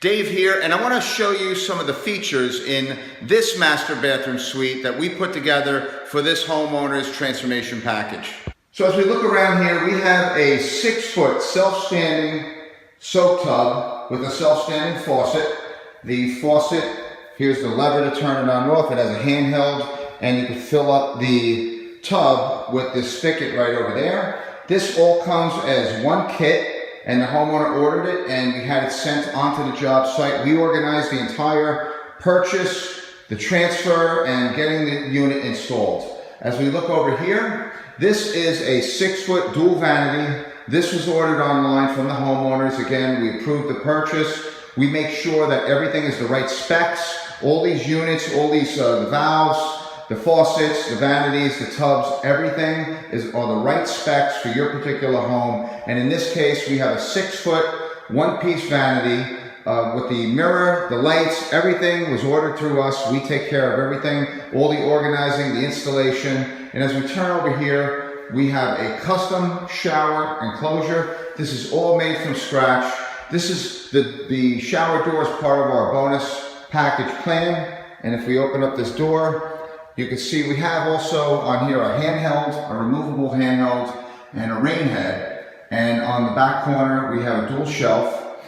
Dave here, and I want to show you some of the features in this master bathroom suite that we put together for this homeowner's transformation package. So as we look around here, we have a 6-foot self-standing soak tub with a self-standing faucet. The faucet, here's the lever to turn it on and off. It has a handheld, and you can fill up the tub with this spigot right over there. This all comes as one kit. And the homeowner ordered it, and we had it sent onto the job site. We organized the entire purchase, the transfer, and getting the unit installed. As we look over here, this is a 6-foot dual vanity. This was ordered online from the homeowners. Again, we approved the purchase. We make sure that everything is the right specs. All these units, all these the valves, the faucets, the vanities, the tubs, everything are the right specs for your particular home. And in this case, we have a 6-foot, one-piece vanity with the mirror, the lights, everything was ordered through us. We take care of everything, all the organizing, the installation. And as we turn over here, we have a custom shower enclosure. This is all made from scratch. This is the shower door is part of our bonus package plan. And if we open up this door, you can see we have also on here a handheld, a removable handheld, and a rain head. And on the back corner, we have a dual shelf.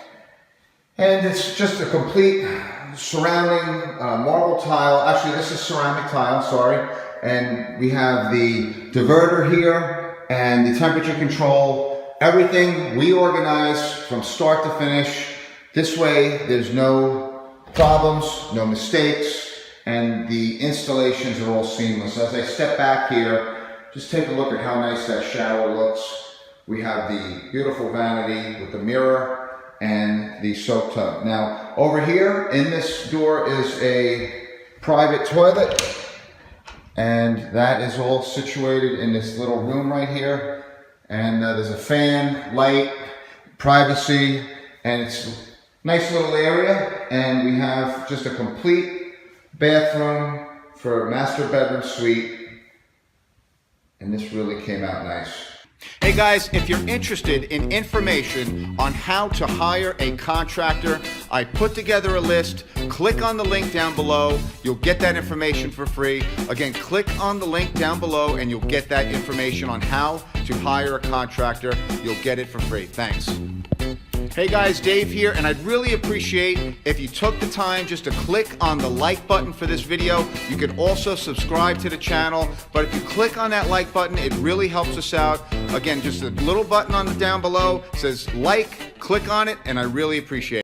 And it's just a complete surrounding marble tile. Actually, this is ceramic tile, sorry. And we have the diverter here and the temperature control. Everything we organize from start to finish. This way, there's no problems, no mistakes. And the installations are all seamless. As I step back here, just take a look at how nice that shower looks. We have the beautiful vanity with the mirror and the soak tub. Now, over here in this door is a private toilet, and that is all situated in this little room right here. And there's a fan, light, privacy, and it's a nice little area. And we have just a complete bathroom for a master bedroom suite, and this really came out nice. Hey guys, if you're interested in information on how to hire a contractor, I put together a list. Click on the link down below. You'll get that information for free. Again, click on the link down below and you'll get that information on how to hire a contractor. You'll get it for free. Thanks. Hey guys, Dave here, and I'd really appreciate if you took the time just to click on the like button for this video. You can also subscribe to the channel, but if you click on that like button, it really helps us out. Again, just a little button on the down below says like, click on it, and I really appreciate it.